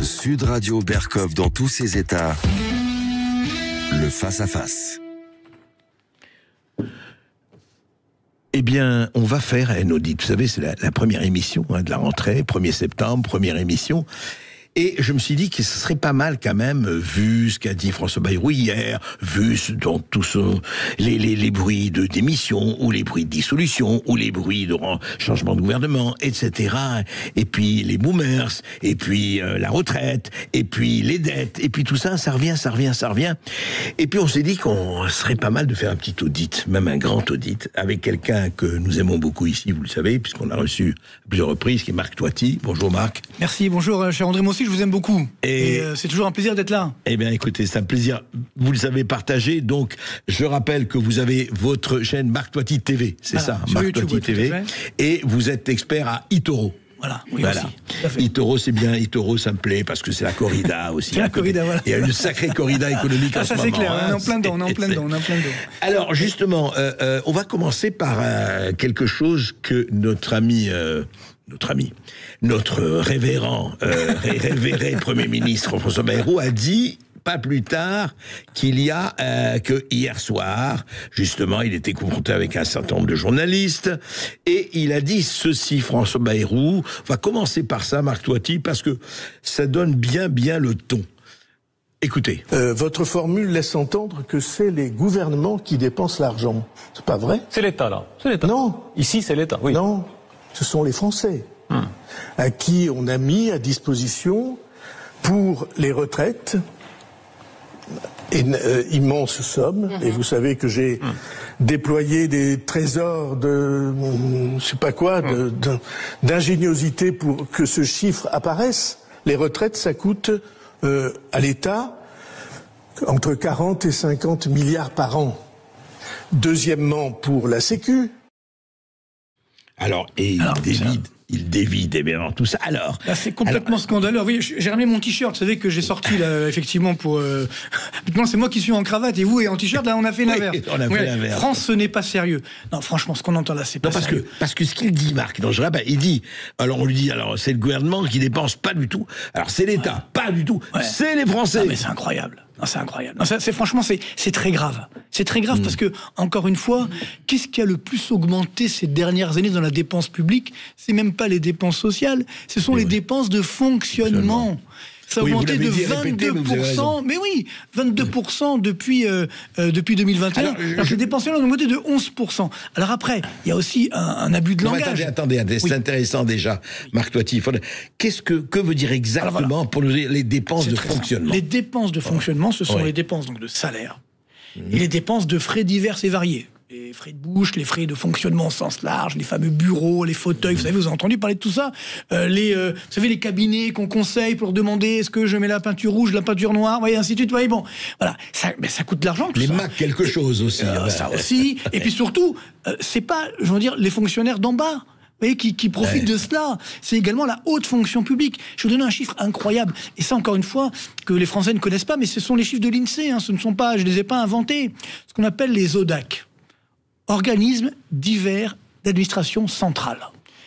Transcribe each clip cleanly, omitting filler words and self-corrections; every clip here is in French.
Sud Radio Berkov dans tous ses états. Le face-à-face. Eh bien, on va faire un audit. Vous savez, c'est la première émission de la rentrée, 1er septembre, première émission. Et je me suis dit que ce serait pas mal quand même, vu ce qu'a dit François Bayrou hier, vu dans tous les bruits de démission, ou les bruits de dissolution, ou les bruits de changement de gouvernement, etc. Et puis les boomers, et puis la retraite, et puis les dettes, et puis tout ça, ça revient. Et puis on s'est dit qu'on serait pas mal de faire un petit audit, même un grand audit, avec quelqu'un que nous aimons beaucoup ici, vous le savez, puisqu'on l'a reçu à plusieurs reprises, qui est Marc Toiti. Bonjour Marc. Merci, bonjour cher André, moi aussi je vous aime beaucoup. Et c'est toujours un plaisir d'être là. Eh bien écoutez, c'est un plaisir, vous le savez, partagé. Donc je rappelle que vous avez votre chaîne Marc Toiti TV, c'est ça, Marc Toiti TV. Et vous êtes expert à eToro. Voilà, oui, voilà. eToro, c'est bien, eToro, ça me plaît, parce que c'est la corrida aussi. La corrida, voilà. Il y a une sacrée corrida économique en ce moment. Ça c'est clair, on est en plein dedans, Alors justement, on va commencer par quelque chose que notre révérend, révéré Premier ministre François Bayrou a dit pas plus tard qu'il y a que hier soir, justement, il était confronté avec un certain nombre de journalistes et il a dit ceci, François Bayrou. On va commencer par ça, Marc Toiti, parce que ça donne bien le ton. Écoutez. Votre formule laisse entendre que c'est les gouvernements qui dépensent l'argent. C'est pas vrai? C'est l'État, là. C'est l'État. Non. Ici, c'est l'État, oui. Non. Ce sont les Français à qui on a mis à disposition pour les retraites une immense somme. Et vous savez que j'ai déployé des trésors de je sais pas quoi, d'ingéniosité pour que ce chiffre apparaisse. Les retraites, ça coûte à l'État entre 40 et 50 milliards par an. Deuxièmement, pour la Sécu. Il dévide évidemment tout ça. Alors, là, c'est complètement scandaleux. Oui, j'ai ramené mon t-shirt. Vous savez que j'ai sorti là, effectivement pour. Maintenant, c'est moi qui suis en cravate et vous et en t-shirt. Là, on a fait l'inverse. On a fait l'inverse. France, ce n'est pas sérieux. Non, franchement, ce qu'on entend là, c'est pas sérieux. Parce que ce qu'il dit, Marc, dans ce il dit. Alors on lui dit, c'est le gouvernement qui dépense pas du tout. Alors c'est l'État, pas du tout. Ouais. C'est les Français. Non, mais c'est incroyable. Non, c'est incroyable. Non, franchement, c'est très grave. C'est très grave parce que, encore une fois, qu'est-ce qui a le plus augmenté ces dernières années dans la dépense publique? C'est même pas les dépenses sociales, ce sont les dépenses de fonctionnement. Ça a augmenté de 22%, mais oui, 22% depuis 2021. Alors les dépenses sociales ont augmenté de 11%. Alors après, il y a aussi un abus de langage. Attendez, c'est intéressant déjà, Marc Toiti. Que veut dire exactement pour nous les dépenses de fonctionnement? Les dépenses de fonctionnement, ce sont les dépenses donc de salaire et les dépenses de frais divers et variés. Les frais de bouche, les frais de fonctionnement au sens large, les fameux bureaux, les fauteuils, vous savez, vous avez entendu parler de tout ça. Vous savez, les cabinets qu'on conseille pour demander est-ce que je mets la peinture rouge, la peinture noire, voyez, ainsi de suite. Voyez, bon, voilà, ça coûte de l'argent. Les Mac quelque chose aussi. Ça aussi. Et puis surtout, c'est pas, je veux dire, les fonctionnaires d'en bas. Vous voyez, qui profitent de cela. C'est également la haute fonction publique. Je vais vous donner un chiffre incroyable. Et ça, encore une fois, que les Français ne connaissent pas, mais ce sont les chiffres de l'INSEE. Ce ne sont pas, je ne les ai pas inventés. Ce qu'on appelle les ODAC. Organismes divers d'administration centrale.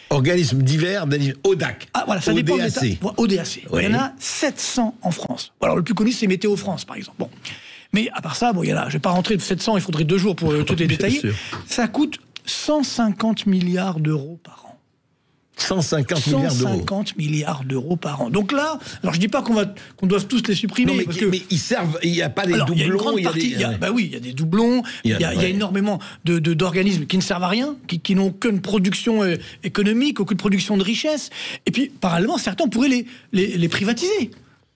Organismes divers d'administration... ODAC. Ah, voilà, ça dépend de l'État. ODAC. Oui. Il y en a 700 en France. Alors, le plus connu, c'est Météo France, par exemple. Bon. Mais à part ça, il y en a, je ne vais pas rentrer de 700, il faudrait 2 jours pour tout les détailler. Ça coûte 150 milliards d'euros par an. 150 milliards d'euros par an. Donc là, alors je dis pas qu'on doit tous les supprimer. Non, mais ils servent, il n'y a pas des doublons. Il y a une grande partie, il y a des doublons, il y a énormément d'organismes qui ne servent à rien, qui n'ont qu'une production économique, aucune production de richesse. Et puis, parallèlement, certains pourraient les privatiser. Vous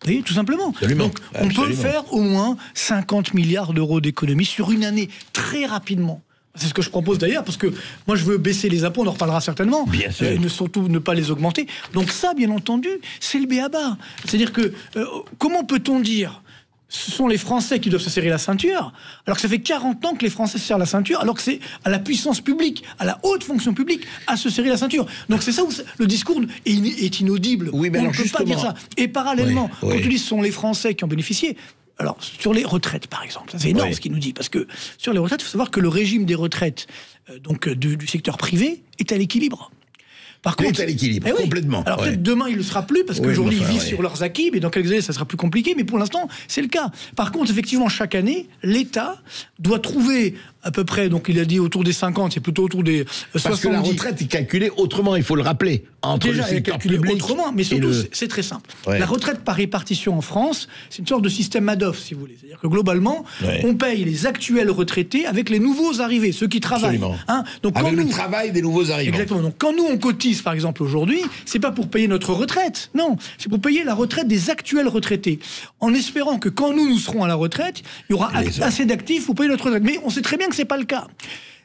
voyez, tout simplement. Absolument. Donc, on peut faire au moins 50 milliards d'euros d'économie sur une année, très rapidement. C'est ce que je propose d'ailleurs, parce que moi je veux baisser les impôts, on en reparlera certainement. Bien sûr. Surtout ne pas les augmenter. Donc ça, bien entendu, c'est le b.a.-ba. C'est-à-dire que, comment peut-on dire ce sont les Français qui doivent se serrer la ceinture, alors que ça fait 40 ans que les Français se serrent la ceinture, alors que c'est à la puissance publique, à la haute fonction publique, à se serrer la ceinture. Donc c'est ça où le discours est inaudible. Oui, mais on ne peut pas dire ça. Et parallèlement, quand tu dis ce sont les Français qui ont bénéficié, alors, sur les retraites, par exemple, ça c'est énorme ce qu'il nous dit, parce que sur les retraites, il faut savoir que le régime des retraites du secteur privé est à l'équilibre. Par Il contre, est à l'équilibre, eh oui. complètement. Alors Ouais. peut-être demain il ne le sera plus parce Oui, qu'aujourd'hui mais enfin, ils vivent ouais. sur leurs acquis, mais dans quelques années ça sera plus compliqué. Mais pour l'instant c'est le cas. Par contre effectivement chaque année l'État doit trouver à peu près, donc il a dit autour des 50, c'est plutôt autour des 70. Parce que la retraite est calculée autrement, il faut le rappeler. Entre Déjà, le elle est secteur calculée public autrement, mais et surtout, le- c'est très simple. Ouais. La retraite par répartition en France, c'est une sorte de système Madoff, si vous voulez. C'est-à-dire que globalement, Ouais. on paye les actuels retraités avec les nouveaux arrivés, ceux qui travaillent. Absolument. Hein. Donc, Avec quand le nous, travail des nouveaux arrivants. exactement. Donc, quand nous, on cotise, par exemple, aujourd'hui, c'est pas pour payer notre retraite. Non. C'est pour payer la retraite des actuels retraités. En espérant que quand nous serons à la retraite, il y aura Les assez d'actifs pour payer notre retraite. Mais on sait très bien que c'est pas le cas.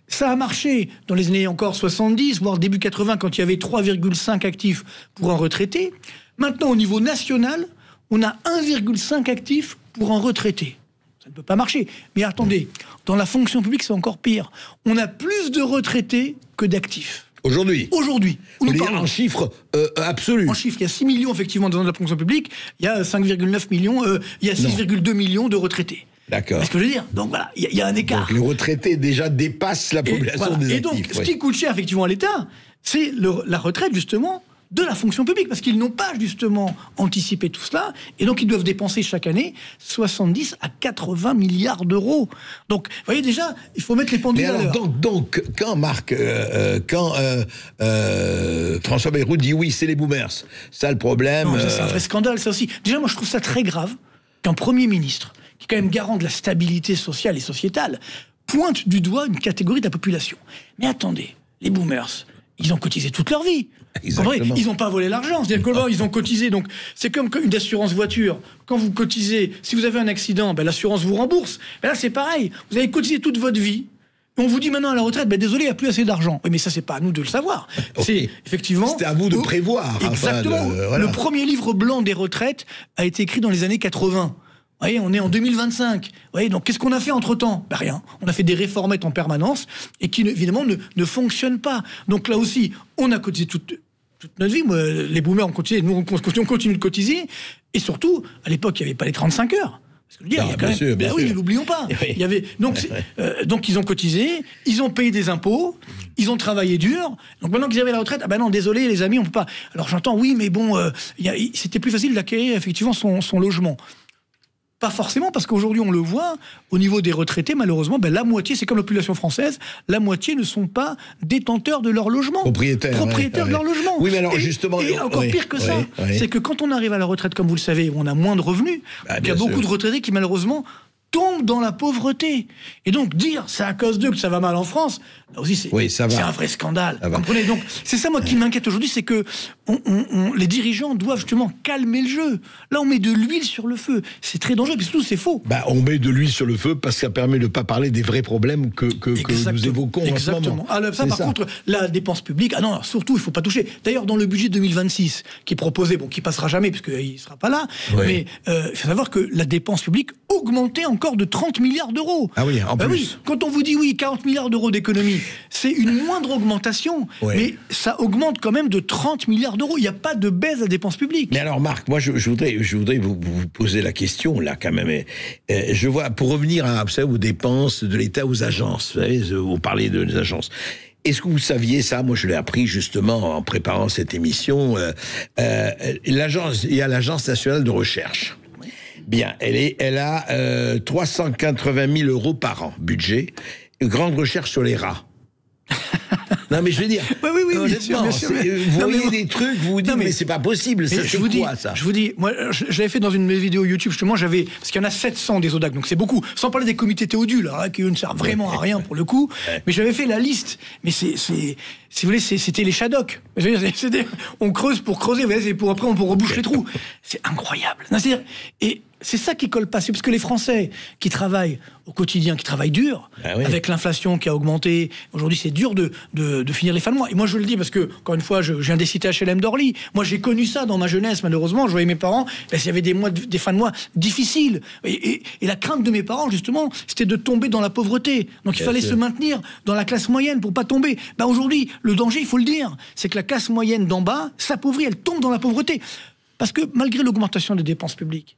Ça a marché dans les années encore 70, voire début 80, quand il y avait 3,5 actifs pour un retraité. Maintenant, au niveau national, on a 1,5 actifs pour un retraité. Ça ne peut pas marcher. Mais attendez, dans la fonction publique, c'est encore pire. On a plus de retraités que d'actifs. Aujourd'hui. Aujourd'hui, où nous Vous parlons. en chiffres absolus. En chiffres, il y a 6 millions, effectivement, dans la fonction publique. Il y a 5,9 millions, il y a 6,2 millions de retraités. D'accord. C'est ce que je veux dire. Donc voilà, il y a un écart. Donc les retraités déjà dépassent la Et, population voilà. des Et actifs. donc, ce ouais. qui coûte cher, effectivement, à l'État, c'est la retraite, justement, de la fonction publique, parce qu'ils n'ont pas, justement, anticipé tout cela, et donc ils doivent dépenser chaque année 70 à 80 milliards d'euros. Donc, vous voyez, déjà, il faut mettre les pendules Mais à alors, l'heure. donc, quand Marc, François Bayrou dit oui, c'est les boomers, ça le problème. Non, ça, c'est un vrai scandale, ça aussi. Déjà, moi, je trouve ça très grave qu'un Premier ministre, qui est quand même garant de la stabilité sociale et sociétale, pointe du doigt une catégorie de la population. Mais attendez, les boomers, ils ont cotisé toute leur vie. Exactement. Comprenez, ils n'ont pas volé l'argent. C'est-à-dire que ils ont cotisé. Donc, c'est comme une assurance voiture. Quand vous cotisez, si vous avez un accident, ben, l'assurance vous rembourse. Ben là, c'est pareil. Vous avez cotisé toute votre vie. Et on vous dit maintenant à la retraite, ben désolé, il n'y a plus assez d'argent. Oui, mais ça, c'est pas à nous de le savoir. C'est effectivement. C'était à vous de prévoir. Exactement. Enfin, voilà. Le premier livre blanc des retraites a été écrit dans les années 80. Vous voyez, on est en 2025. Vous voyez, donc qu'est-ce qu'on a fait entre-temps ? Ben rien. On a fait des réformettes en permanence et qui, évidemment, ne fonctionnent pas. Donc là aussi, on a cotisé toute notre vie. Moi, les boomers ont cotisé, nous, on continue de cotiser. Et surtout, à l'époque, il n'y avait pas les 35 heures. Parce que, il y a quand même, bien sûr. oui, n'oublions pas. Oui. Il y avait, donc ils ont cotisé, ils ont payé des impôts, ils ont travaillé dur. Donc maintenant qu'ils avaient la retraite, ah ben non, désolé les amis, on peut pas. Alors j'entends, oui, mais bon, c'était plus facile d'acquérir effectivement son logement. Pas forcément, parce qu'aujourd'hui, on le voit, au niveau des retraités, malheureusement, ben, la moitié, c'est comme la population française, la moitié ne sont pas détenteurs de leur logement. Propriétaires de leur logement. Oui, mais alors, Et- justement... Et encore oui, pire que ça, oui. c'est que quand on arrive à la retraite, comme vous le savez, où on a moins de revenus, Ah, il y a bien beaucoup sûr. de retraités qui, malheureusement, tombent dans la pauvreté. Et donc, dire c'est à cause d'eux que ça va mal en France, là aussi, c'est Oui, ça va. c'est un vrai scandale. Ça va. Comprenez ? Donc, c'est ça, moi, qui m'inquiète aujourd'hui, c'est que les dirigeants doivent justement calmer le jeu. Là, on met de l'huile sur le feu. C'est très dangereux, puis surtout, c'est faux. Bah, on met de l'huile sur le feu parce que ça permet de ne pas parler des vrais problèmes que nous Exactement. évoquons en ce moment. Alors, ça, C'est par contre, la dépense publique, ah non, surtout, il ne faut pas toucher. D'ailleurs, dans le budget 2026, qui est proposé, bon, qui passera jamais, puisqu'il ne sera pas là, Oui. mais il faut savoir que la dépense publique augmentait encore de 30 milliards d'euros. Ah oui, en Ben plus. oui, quand on vous dit, oui, 40 milliards d'euros d'économie, c'est une moindre augmentation, Oui. mais ça augmente quand même de 30 milliards d'euros. Il n'y a pas de baisse de la dépense publique. Mais alors, Marc, moi, je voudrais vous poser la question, là, quand même. Je vois, pour revenir vous savez, aux dépenses de l'État, aux agences, vous savez, vous parlez des agences. Est-ce que vous saviez ça? Moi, je l'ai appris justement en préparant cette émission. Il y a l'Agence nationale de recherche. Bien, elle a 380 000 euros par an, budget. Une grande recherche sur les rats. Non, mais je veux dire, Oui, bien honnêtement, sûr. vous Non, mais voyez des trucs, vous vous dites, mais c'est pas possible, ça, Mais c'est quoi, ça? Je vous dis, moi, j'avais fait dans une de mes vidéos YouTube, justement, parce qu'il y en a 700 des ODAC, donc c'est beaucoup, sans parler des comités Théodule, hein, qui eux ne servent vraiment à rien pour le coup, mais j'avais fait la liste, mais si vous voulez, c'était les Shadocks. On creuse pour creuser, vous voyez, après on rebouche les trous. C'est incroyable. C'est-à-dire, et c'est ça qui colle pas, c'est parce que les Français qui travaillent au quotidien, qui travaillent dur, avec l'inflation qui a augmenté, aujourd'hui c'est dur de finir les fins de mois. Et moi je le dis parce que, encore une fois, je viens des cités HLM d'Orly. Moi j'ai connu ça dans ma jeunesse, malheureusement. Je voyais mes parents, il y avait des fins de mois difficiles. Et la crainte de mes parents, justement, c'était de tomber dans la pauvreté. Donc il fallait se maintenir dans la classe moyenne pour pas tomber. Aujourd'hui, le danger, il faut le dire, c'est que la classe moyenne d'en bas s'appauvrit, elle tombe dans la pauvreté. Parce que malgré l'augmentation des dépenses publiques,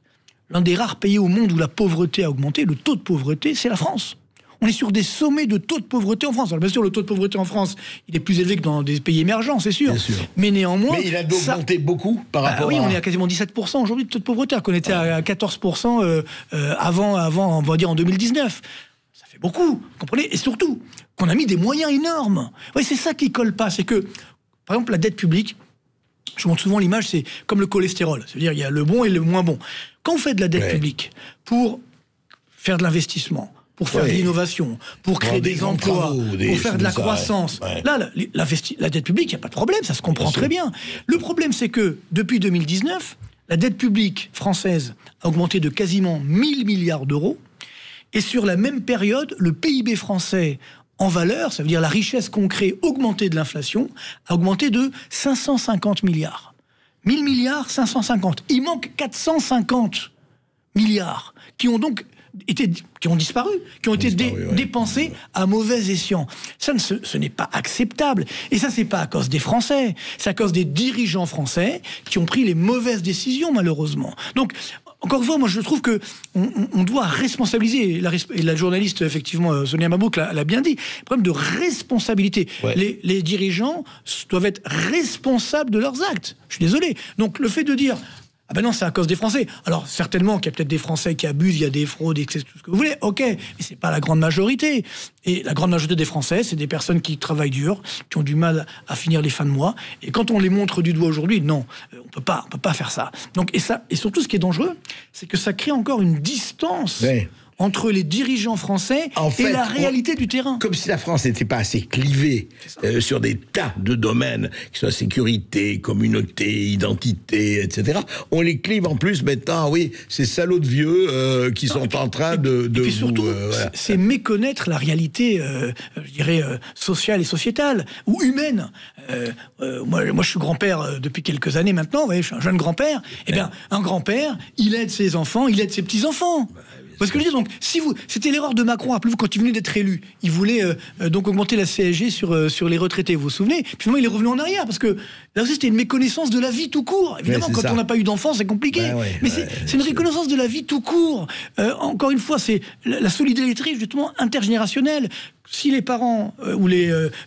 l'un des rares pays au monde où la pauvreté a augmenté, le taux de pauvreté, c'est la France. On est sur des sommets de taux de pauvreté en France. Alors bien sûr, le taux de pauvreté en France, il est plus élevé que dans des pays émergents, c'est sûr. Mais néanmoins... Mais il a augmenté beaucoup par rapport oui, on est à quasiment 17% aujourd'hui de taux de pauvreté, alors qu'on était à 14% avant, on va dire en 2019. Ça fait beaucoup, vous comprenez? Et surtout, qu'on a mis des moyens énormes. Oui, c'est ça qui colle pas. C'est que, par exemple, la dette publique, je montre souvent l'image, c'est comme le cholestérol. C'est-à-dire, il y a le bon et le moins bon. Quand on fait de la dette publique pour faire de l'investissement, pour faire de l'innovation, pour créer des emplois, pour faire de la croissance. Là, la dette publique, il n'y a pas de problème, ça se comprend très bien. Le problème, c'est que depuis 2019, la dette publique française a augmenté de quasiment 1000 milliards d'euros. Et sur la même période, le PIB français en valeur, ça veut dire la richesse qu'on crée augmentée de l'inflation, a augmenté de 550 milliards. 1000 milliards, 550. Il manque 450 milliards qui ont donc qui ont disparu, qui ont été dépensés à mauvais escient. Ça, ce n'est pas acceptable. Et ça, c'est pas à cause des Français. C'est à cause des dirigeants français qui ont pris les mauvaises décisions, malheureusement. Donc, encore une fois, moi, je trouve que on doit responsabiliser. Et la journaliste, effectivement, Sonia Mabrouk l'a bien dit. Le problème de responsabilité. Les dirigeants doivent être responsables de leurs actes. Je suis désolé. Donc, le fait de dire... Ah ben non, c'est à cause des Français. Alors, certainement qu'il y a peut-être des Français qui abusent, il y a des fraudes, tout ce que vous voulez, ok, mais c'est pas la grande majorité. Et la grande majorité des Français, c'est des personnes qui travaillent dur, qui ont du mal à finir les fins de mois. Et quand on les montre du doigt aujourd'hui, non, on peut pas faire ça. Donc, et surtout, ce qui est dangereux, c'est que ça crée encore une distance... entre les dirigeants français et la réalité du terrain. Comme si la France n'était pas assez clivée sur des tas de domaines, que ce soit sécurité, communauté, identité, etc. On les clive en plus maintenant, ces salauds de vieux qui sont en train de et puis surtout, c'est méconnaître la réalité, je dirais, sociale et sociétale, ou humaine. Moi, je suis grand-père depuis quelques années maintenant, vous voyez, je suis un jeune grand-père. Eh bien, un grand-père, il aide ses enfants, il aide ses petits-enfants. Parce que je veux dire, donc, c'était l'erreur de Macron, rappelez-vous, quand il venait d'être élu. Il voulait donc augmenter la CSG sur les retraités, vous vous souvenez? Puis finalement, il est revenu en arrière, parce que là aussi, c'était une méconnaissance de la vie tout court. Évidemment, quand on n'a pas eu d'enfant, c'est compliqué. Mais c'est une reconnaissance de la vie tout court. Encore une fois, c'est la solidarité, justement, intergénérationnelle. Si les parents,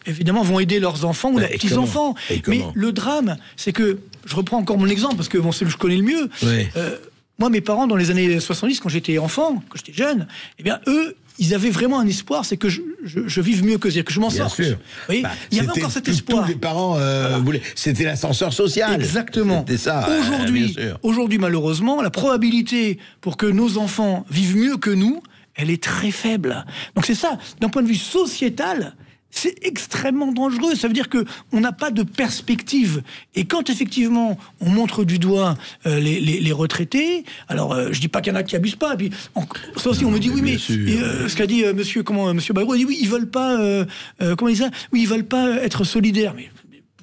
évidemment, vont aider leurs enfants ou leurs petits-enfants. Mais le drame, c'est que, je reprends encore mon exemple, parce que c'est que je connais le mieux. Moi, mes parents, dans les années 70, quand j'étais enfant, quand j'étais jeune, eh bien, eux, ils avaient vraiment un espoir, c'est que je vive mieux que je m'en sorte. Bien sûr. Vous voyez, il y avait encore cet espoir. Tous les parents voulaient. C'était l'ascenseur social. Exactement. C'était ça. Aujourd'hui, malheureusement, la probabilité pour que nos enfants vivent mieux que nous, elle est très faible. Donc c'est ça, d'un point de vue sociétal, c'est extrêmement dangereux. Ça veut dire que on n'a pas de perspective. Et quand effectivement on montre du doigt les retraités, alors je dis pas qu'il y en a qui abusent pas. Et puis ça aussi on me dit oui, mais ce qu'a dit Monsieur Bayrou, il dit oui, ils veulent pas comment il dit ça? Oui, ils veulent pas être solidaires. Mais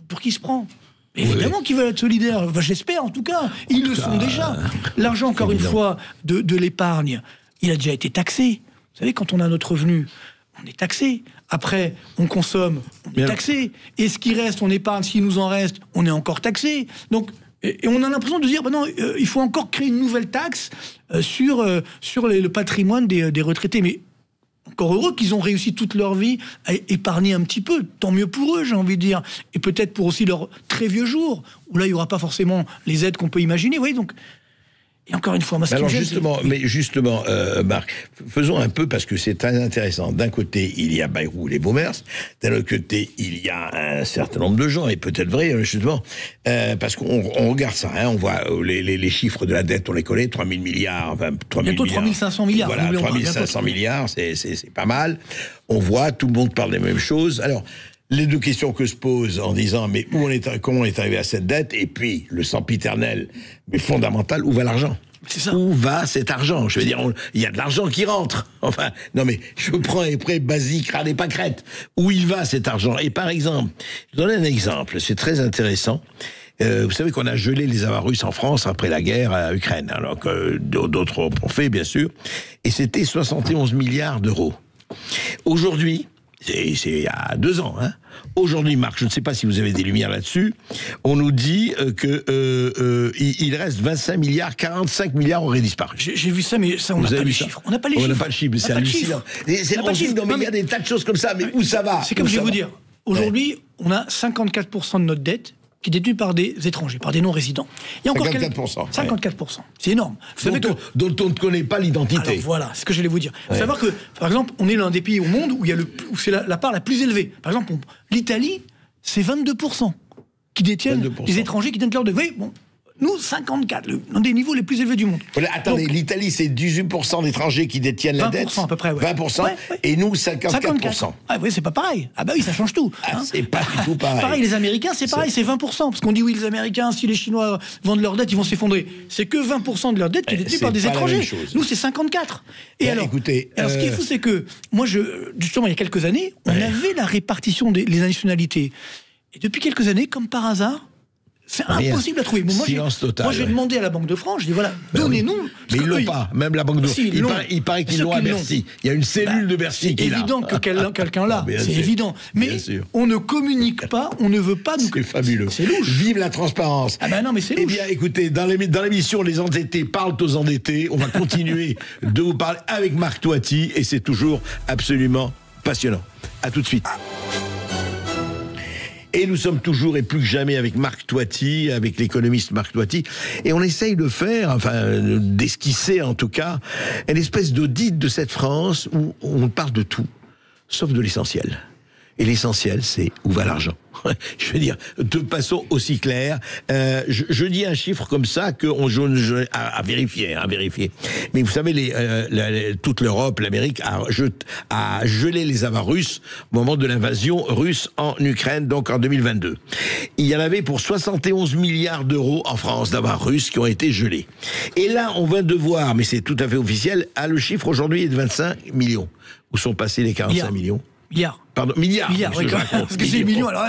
pour qui se prend? Évidemment qu'ils veulent être solidaires. Enfin, j'espère en tout cas. Ils le sont déjà. L'argent, encore une fois, de l'épargne, il a déjà été taxé. Vous savez, quand on a notre revenu, on est taxé. Après, on consomme, on est taxé. Et ce qui reste, on épargne. S'il nous en reste, on est encore taxé. Donc, et on a l'impression de dire, non, il faut encore créer une nouvelle taxe sur le patrimoine des retraités. Mais encore heureux qu'ils ont réussi toute leur vie à épargner un petit peu. Tant mieux pour eux, j'ai envie de dire. Et peut-être pour aussi leurs très vieux jours, où là, il n'y aura pas forcément les aides qu'on peut imaginer. Vous voyez, donc... Et encore une fois, moi, justement, Marc, faisons un peu, parce que c'est très intéressant. D'un côté, il y a Bayrou, les Baumers. D'un autre côté, il y a un certain nombre de gens, et peut-être vrai, justement, parce qu'on regarde ça, on voit les chiffres de la dette, on les connaît, 3 000 milliards, enfin, 3 000 bientôt 3 500 milliards. Voilà, 3 500 milliards, c'est pas mal. On voit, tout le monde parle des mêmes choses. Alors, les deux questions que se posent en disant mais comment on est arrivé à cette dette, et puis le sempiternel mais fondamental, où va l'argent? C'est ça. Où va cet argent? Je veux dire, il y a de l'argent qui rentre. Enfin, non mais je prends les prêts basiques, crâne et pâquerette. Où il va cet argent? Et par exemple, je donne un exemple, c'est très intéressant. Vous savez qu'on a gelé les avoirs russes en France après la guerre à Ukraine, alors que d'autres ont fait, bien sûr. Et c'était 71 milliards d'euros. Aujourd'hui, c'est il y a 2 ans. Hein. Aujourd'hui, Marc, je ne sais pas si vous avez des lumières là-dessus, on nous dit qu'il reste 25 milliards, 45 milliards auraient disparu. J'ai vu ça, mais ça, on n'a pas les chiffres. On n'a pas les chiffres. On n'a pas de chiffres, c'est hallucinant. C'est il y a des tas de choses comme ça, mais où ça va? C'est comme je vais vous dire. Aujourd'hui, on a 54% de notre dette qui est détenue par des étrangers, par des non-résidents. Il y a encore 54%. 54%. C'est énorme. Vous savez dont on ne connaît pas l'identité. Alors voilà, c'est ce que j'allais vous dire. Il faut savoir que, par exemple, on est l'un des pays au monde où il y a où c'est la part la plus élevée. Par exemple, l'Italie, c'est 22% qui détiennent 22%. Les étrangers qui détiennent leur dette. Oui, bon. Nous, 54, l'un des niveaux les plus élevés du monde. Voilà, attendez, l'Italie, c'est 18% d'étrangers qui détiennent la dette. 20% à peu près, 20%, et nous, 54%. Ah oui, c'est pas pareil. Ah bah oui, ça change tout. Ah, c'est pas du tout pareil. Pareil, les Américains, c'est pareil, c'est 20%. Parce qu'on dit, oui, les Américains, si les Chinois vendent leur dette, ils vont s'effondrer. C'est que 20% de leur dette qui est détenue par des étrangers. Nous, c'est 54. Et alors, écoutez, ce qui est fou, c'est que, moi, justement, il y a quelques années, on avait la répartition des nationalités. Et depuis quelques années, comme par hasard, c'est impossible à trouver. Bon, moi, j'ai demandé à la Banque de France, je dis voilà, donnez-nous. Mais ils l'ont pas, même la Banque de France. Il paraît qu'ils l'ont à Bercy. Il y a une cellule de Bercy qui l'a. C'est évident que quelqu'un l'a, c'est évident. Mais on ne communique pas, on ne veut pas nous. C'est fabuleux. C'est louche. Vive la transparence. Ah ben non, mais c'est louche. Eh bien, écoutez, dans l'émission Les Endettés parlent aux endettés, on va continuer de vous parler avec Marc Toiti et c'est toujours absolument passionnant. À tout de suite. Et nous sommes toujours et plus que jamais avec Marc Toiti, avec l'économiste Marc Toiti, et on essaye de faire, enfin d'esquisser en tout cas, une espèce d'audit de cette France où on parle de tout, sauf de l'essentiel. Et l'essentiel, c'est où va l'argent. Je veux dire, de façon aussi claire, je dis un chiffre comme ça à vérifier, à vérifier. Mais vous savez, toute l'Europe, l'Amérique a gelé les avoirs russes au moment de l'invasion russe en Ukraine, donc en 2022. Il y en avait pour 71 milliards d'euros en France d'avoirs russes qui ont été gelés. Et là, on vient de voir, mais c'est tout à fait officiel, le chiffre aujourd'hui est de 25 millions. Où sont passés les 45 millions? Milliards. Pardon, milliards. Oui, parce que c'est millions, alors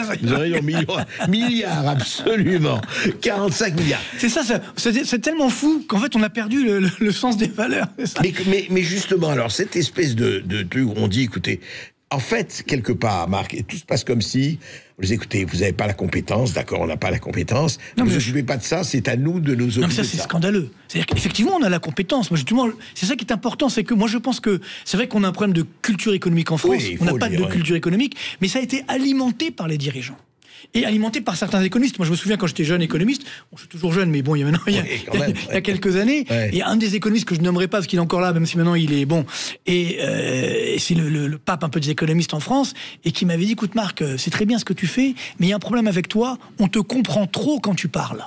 milliards, absolument. 45 milliards. C'est ça, c'est tellement fou qu'en fait, on a perdu le sens des valeurs. Mais justement, alors, cette espèce de truc où on dit, écoutez, en fait, quelque part, Marc, et tout se passe comme si, vous dites, écoutez, vous n'avez pas la compétence, d'accord, on n'a pas la compétence, ne vous occupez pas de ça, c'est à nous de nous occuper de ça. Non, mais ça, c'est scandaleux. C'est-à-dire qu'effectivement, on a la compétence. Moi, justement, c'est ça qui est important, c'est que moi, je pense que c'est vrai qu'on a un problème de culture économique en France, on n'a pas de culture économique, mais ça a été alimenté par les dirigeants. Et alimenté par certains économistes. Moi, je me souviens quand j'étais jeune économiste, je suis toujours jeune, mais bon, il y a quelques années, et un des économistes que je nommerai pas parce qu'il est encore là, même si maintenant il est bon, et c'est le pape un peu des économistes en France, et qui m'avait dit, écoute Marc, c'est très bien ce que tu fais, mais il y a un problème avec toi, on te comprend trop quand tu parles.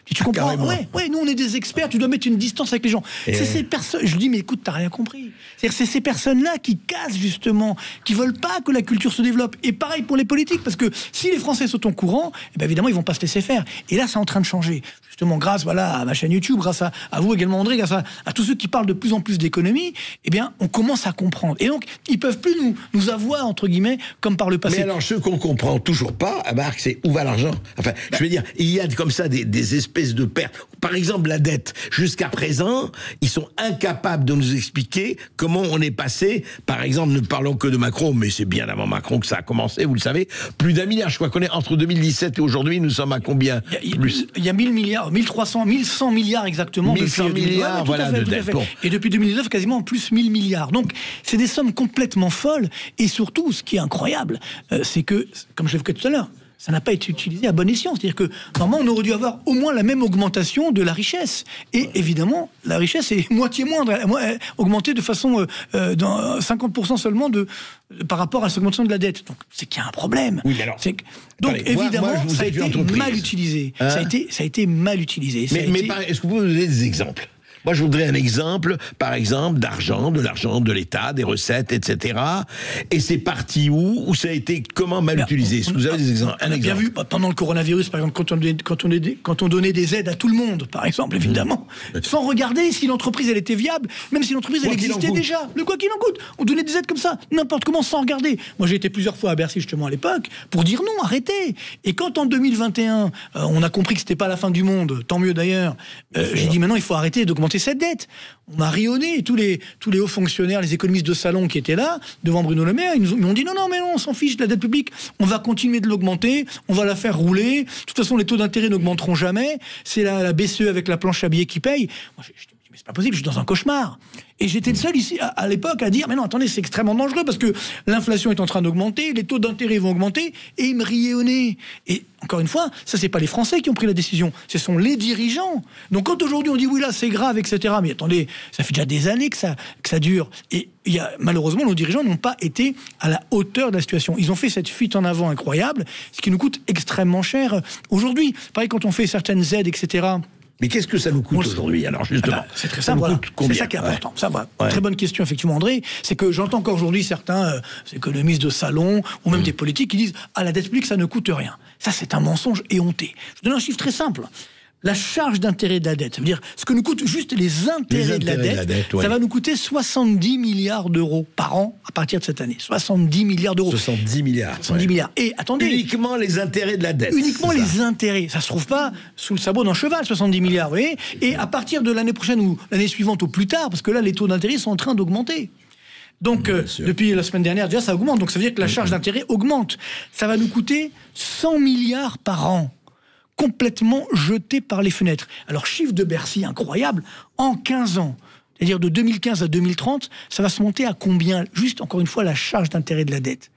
Puis tu comprends? Ouais, nous on est des experts, tu dois mettre une distance avec les gens. C'est ces personnes. Je lui dis, mais écoute, t'as rien compris. C'est ces personnes-là qui cassent justement, qui veulent pas que la culture se développe. Et pareil pour les politiques, parce que si les Français sont au courant, eh bien évidemment ils vont pas se laisser faire. Et là, c'est en train de changer. Justement, grâce à ma chaîne YouTube, grâce à vous également André, grâce à tous ceux qui parlent de plus en plus d'économie, eh bien on commence à comprendre. Et donc ils peuvent plus nous avoir entre guillemets comme par le passé. Mais alors ceux qu'on comprend toujours pas, Marc, c'est où va l'argent? Enfin, je veux dire, il y a comme ça des espèces de pertes. Par exemple, la dette. Jusqu'à présent, ils sont incapables de nous expliquer comment on est passé. Par exemple, ne parlons que de Macron, mais c'est bien avant Macron que ça a commencé, vous le savez. Plus d'1 milliard, je crois qu'on est entre 2017 et aujourd'hui, nous sommes à combien? Il y a 1000 milliards, 1300, 1100 milliards exactement. 1100 milliards, voilà, de dette. Bon. Et depuis 2019, quasiment plus 1000 milliards. Donc, c'est des sommes complètement folles. Et surtout, ce qui est incroyable, c'est que, comme je l'évoquais tout à l'heure, ça n'a pas été utilisé à bon escient. C'est-à-dire que, normalement, on aurait dû avoir au moins la même augmentation de la richesse. Et évidemment, la richesse est moitié moindre, augmentée de façon dans 50% seulement par rapport à cette augmentation de la dette. Donc, c'est qu'il y a un problème. Oui, alors, donc, évidemment, moi, ça a été mal utilisé. Hein? Ça a été mal utilisé. Mais est-ce que vous pouvez nous donner des exemples? Moi, je voudrais un exemple, par exemple, d'argent, de l'État, des recettes, etc. Et c'est parti où ça a été comment mal utilisé? Est-ce que vous avez des exemples? On a bien vu, pendant le coronavirus, par exemple, quand on donnait des aides à tout le monde, par exemple, évidemment, sans regarder si l'entreprise, elle était viable, même si l'entreprise, elle existait déjà. Le quoi qu'il en coûte. On donnait des aides comme ça, n'importe comment, sans regarder. Moi, j'ai été plusieurs fois à Bercy, justement, à l'époque, pour dire non, arrêtez. Et quand, en 2021, on a compris que c'était pas la fin du monde, tant mieux d'ailleurs, j'ai dit, maintenant, il faut arrêter d'augmenter augmenter cette dette. On m'a rionné, et tous les hauts fonctionnaires, les économistes de salon qui étaient là, devant Bruno Le Maire, ils m'ont dit non, on s'en fiche de la dette publique, on va continuer de l'augmenter, on va la faire rouler, de toute façon les taux d'intérêt n'augmenteront jamais, c'est la BCE avec la planche à billets qui paye. Moi, je dis, mais c'est pas possible, je suis dans un cauchemar. Et j'étais le seul ici, à l'époque, à dire, mais non, attendez, c'est extrêmement dangereux, parce que l'inflation est en train d'augmenter, les taux d'intérêt vont augmenter, et ils me riaient au nez. Et encore une fois, ça, c'est pas les Français qui ont pris la décision, ce sont les dirigeants. Donc quand aujourd'hui on dit, oui, là, c'est grave, etc., mais attendez, ça fait déjà des années que ça dure. Et malheureusement, nos dirigeants n'ont pas été à la hauteur de la situation. Ils ont fait cette fuite en avant incroyable, ce qui nous coûte extrêmement cher aujourd'hui. Pareil, quand on fait certaines aides, etc., mais qu'est-ce que ça nous coûte aujourd'hui, alors, justement? C'est très simple, voilà. C'est ça qui est important. Ça, voilà. Très bonne question, effectivement, André. C'est que j'entends encore aujourd'hui certains économistes de salon, ou même des politiques, qui disent « Ah, la dette publique, ça ne coûte rien ». Ça, c'est un mensonge éhonté. Je vous donne un chiffre très simple. La charge d'intérêt de la dette, ça veut dire ce que nous coûte juste les intérêts de la dette, ça va nous coûter 70 milliards d'euros par an à partir de cette année. 70 milliards d'euros. 70 milliards. 70 milliards. Et attendez. Uniquement les intérêts de la dette. Uniquement les intérêts. Ça se trouve pas sous le sabot d'un cheval, 70 milliards, vous voyez. Et à partir de l'année prochaine ou l'année suivante au plus tard, parce que là, les taux d'intérêt sont en train d'augmenter. Donc, depuis la semaine dernière, déjà, ça augmente. Donc, ça veut dire que la charge d'intérêt augmente. Ça va nous coûter 100 milliards par an. Complètement jeté par les fenêtres. Alors, chiffre de Bercy incroyable, en 15 ans, c'est-à-dire de 2015 à 2030, ça va se monter à combien? Juste, encore une fois, la charge d'intérêt de la dette.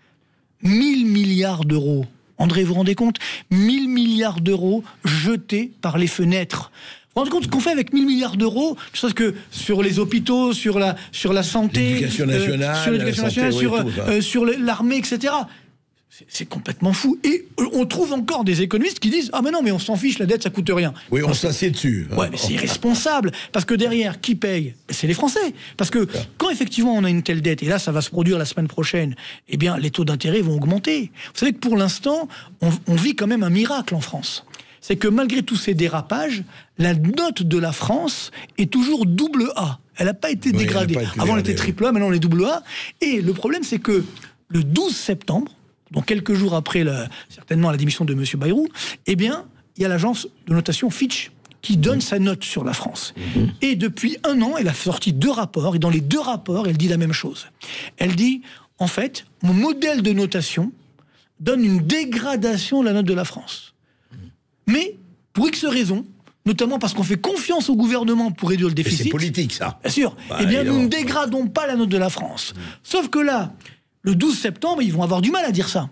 1000 milliards d'euros. André, vous vous rendez compte? 1000 milliards d'euros jetés par les fenêtres. Vous vous rendez compte ce qu'on fait avec 1000 milliards d'euros? Je pense que sur les hôpitaux, sur la santé, l'éducation nationale, sur l'armée, etc., c'est complètement fou. Et on trouve encore des économistes qui disent « Ah mais non, mais on s'en fiche, la dette, ça coûte rien. » Oui, on s'assied dessus. Ouais, mais c'est irresponsable. Parce que derrière, qui paye? C'est les Français. Parce que quand effectivement on a une telle dette, et là ça va se produire la semaine prochaine, eh bien les taux d'intérêt vont augmenter. Vous savez que pour l'instant, on vit quand même un miracle en France. C'est que malgré tous ces dérapages, la note de la France est toujours double A. Elle n'a pas été dégradée. Avant elle était triple A, maintenant elle est double A. Et le problème c'est que le 12 septembre, donc quelques jours après certainement la démission de M. Bayrou, eh bien, il y a l'agence de notation Fitch qui donne sa note sur la France. Et depuis un an, elle a sorti 2 rapports, et dans les 2 rapports, elle dit la même chose. Elle dit, en fait, mon modèle de notation donne une dégradation de la note de la France. Mais, pour X raisons, notamment parce qu'on fait confiance au gouvernement pour réduire le déficit... C'est politique, ça. Bien sûr. Eh bien, nous ne dégradons pas la note de la France. Sauf que là... Le 12 septembre, ils vont avoir du mal à dire ça.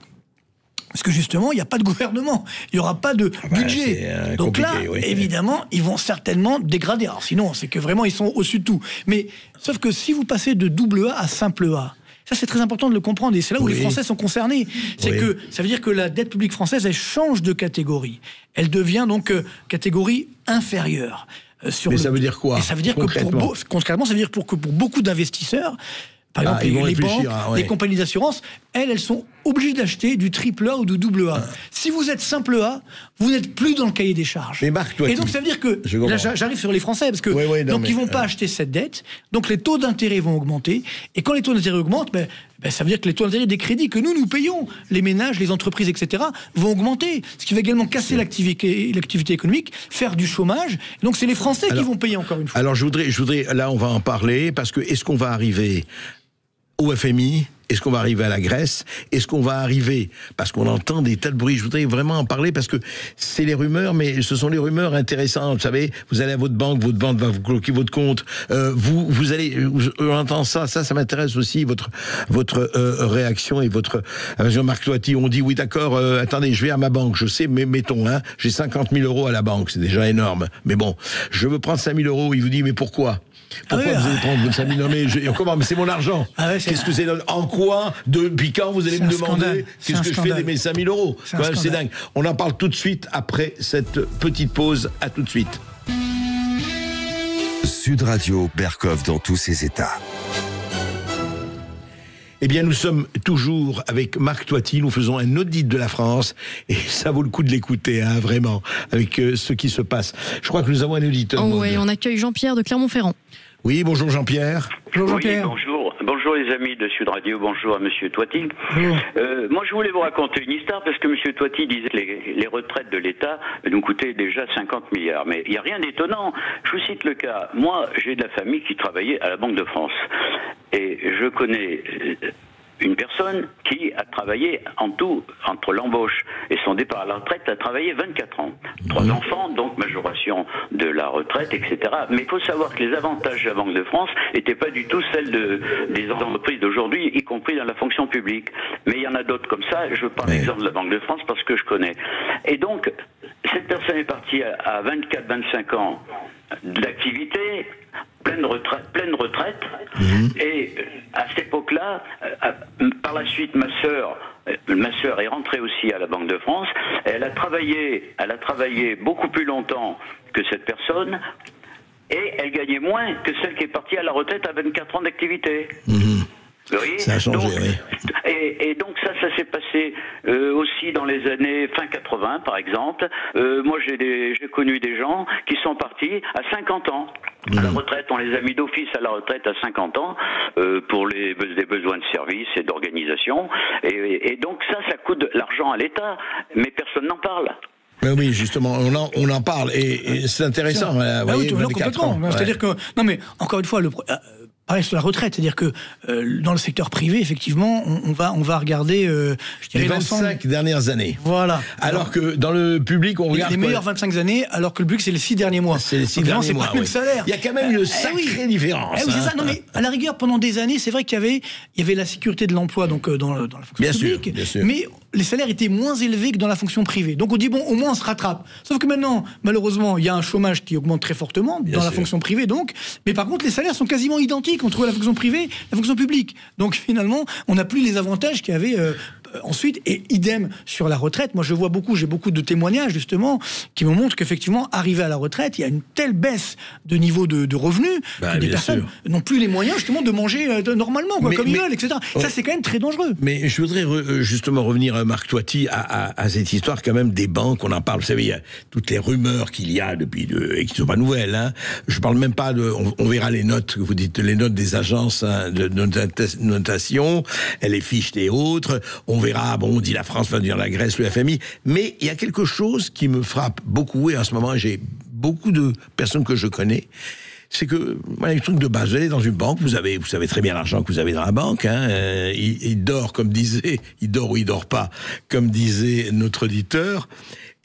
Parce que justement, il n'y a pas de gouvernement. Il n'y aura pas de budget. Donc là, évidemment, ils vont certainement dégrader. Alors sinon, c'est que vraiment, ils sont au-dessus de tout. Mais, sauf que si vous passez de double A à simple A, ça c'est très important de le comprendre. Et c'est là où les Français sont concernés. C'est que ça veut dire que la dette publique française, elle change de catégorie. Elle devient donc catégorie inférieure. Mais ça veut dire quoi? Et ça veut dire concrètement, ça veut dire que pour beaucoup d'investisseurs, par exemple, les banques, les compagnies d'assurance, elles sont obligées d'acheter du triple A ou du double A. Si vous êtes simple A, vous n'êtes plus dans le cahier des charges. Mais Marc, toi, et donc ça veut dire que, là j'arrive sur les Français, parce que donc ils vont pas acheter cette dette, donc les taux d'intérêt vont augmenter, et quand les taux d'intérêt augmentent, ça veut dire que les taux d'intérêt des crédits que nous payons, les ménages, les entreprises, etc., vont augmenter, ce qui va également casser l'activité économique, faire du chômage, donc c'est les Français qui vont payer encore une fois. Alors je voudrais, là on va en parler, parce que est-ce qu'on va arriver au FMI? Est-ce qu'on va arriver à la Grèce? Est-ce qu'on va arriver, parce qu'on entend des tas de bruits, je voudrais vraiment en parler parce que c'est les rumeurs, mais ce sont les rumeurs intéressantes. Vous savez, vous allez à votre banque va vous bloquer votre compte. Vous allez, on entend ça m'intéresse aussi, votre réaction et votre Jean-Marc Toiti. On dit oui d'accord, attendez, je vais à ma banque, je sais, mais mettons, j'ai 50 000 euros à la banque, c'est déjà énorme. Mais bon, je veux prendre 5 000 euros. Il vous dit mais pourquoi? Pourquoi vous allez prendre votre 5 000 euros? Comment? Mais c'est mon argent. Qu'est-ce que c'est? En quoi? Depuis quand vous allez me demander qu'est-ce que je fais de mes 5 000 euros? C'est dingue. On en parle tout de suite après cette petite pause. À tout de suite. Sud Radio, Berkov dans tous ses états. Eh bien, nous sommes toujours avec Marc Toiti. Nous faisons un audit de la France et ça vaut le coup de l'écouter, vraiment, avec ce qui se passe. Je crois que nous avons un auditeur. Oui, on accueille Jean-Pierre de Clermont-Ferrand. Oui, bonjour Jean-Pierre. Bonjour Jean-Pierre. Oui, bonjour. Bonjour les amis de Sud Radio, bonjour à Monsieur Toiti. Moi je voulais vous raconter une histoire parce que Monsieur Toiti disait que les retraites de l'État nous coûtaient déjà 50 milliards. Mais il n'y a rien d'étonnant. Je vous cite le cas. Moi j'ai de la famille qui travaillait à la Banque de France. Et je connais une personne qui a travaillé en tout, entre l'embauche et son départ à la retraite, a travaillé 24 ans. 3 enfants, donc majoration de la retraite, etc. Mais il faut savoir que les avantages de la Banque de France n'étaient pas du tout celles des entreprises d'aujourd'hui, y compris dans la fonction publique. Mais il y en a d'autres comme ça. Je prends l'exemple de la Banque de France parce que je connais. Et donc, cette personne est partie à 24-25 ans d'activité, pleine retraite, et à cette époque-là, par la suite, ma sœur est rentrée aussi à la Banque de France. Elle a travaillé beaucoup plus longtemps que cette personne, et elle gagnait moins que celle qui est partie à la retraite à 24 ans d'activité. Vous voyez, ça a changé, donc, et donc ça s'est passé aussi dans les années fin 80, par exemple. Moi, j'ai connu des gens qui sont partis à 50 ans à la retraite. On les a mis d'office à la retraite à 50 ans pour des besoins de service et d'organisation. Et donc ça coûte de l'argent à l'État, mais personne n'en parle. Oui, justement, on en parle et c'est intéressant. Vous voyez, oui, complètement. C'est-à-dire que, non mais encore une fois, pareil sur la retraite, c'est-à-dire que dans le secteur privé, effectivement, on va regarder, je dirais, les 25 dernières années. Voilà. Alors que dans le public, on regarde les meilleures 25 années, alors que le public, c'est les 6 derniers mois. C'est les 6 derniers mois. C'est pas le même salaire. Il y a quand même une sacrée différence. C'est ça. Non, mais à la rigueur, pendant des années, c'est vrai qu'il y avait la sécurité de l'emploi, donc dans la fonction publique. Bien sûr. Mais les salaires étaient moins élevés que dans la fonction privée. Donc on dit, bon, au moins on se rattrape. Sauf que maintenant, malheureusement, il y a un chômage qui augmente très fortement dans la fonction privée, donc. Mais par contre, les salaires sont quasiment identiques entre la fonction privée et la fonction publique. Donc finalement, on n'a plus les avantages qu'il y avait ensuite, et idem sur la retraite. Moi, j'ai beaucoup de témoignages, justement, qui me montrent qu'effectivement, arrivé à la retraite, il y a une telle baisse de niveau de revenus que des personnes n'ont plus les moyens, justement, de manger normalement, comme ils veulent, etc. Ça, c'est quand même très dangereux. Mais je voudrais justement revenir, Marc Toiti, à cette histoire, quand même, des banques. On en parle, vous savez, il y a toutes les rumeurs qu'il y a depuis, et qui ne sont pas nouvelles, hein. Je parle même pas on verra les notes, vous dites, les notes des agences de notation, les fiches et autres. On verra, on dit la France va devenir la Grèce, le FMI, mais il y a quelque chose qui me frappe beaucoup, et en ce moment j'ai beaucoup de personnes que je connais, c'est que, voilà, un truc de base, vous allez dans une banque, vous savez très bien l'argent que vous avez dans la banque, hein, il dort, il dort ou il dort pas, comme disait notre auditeur.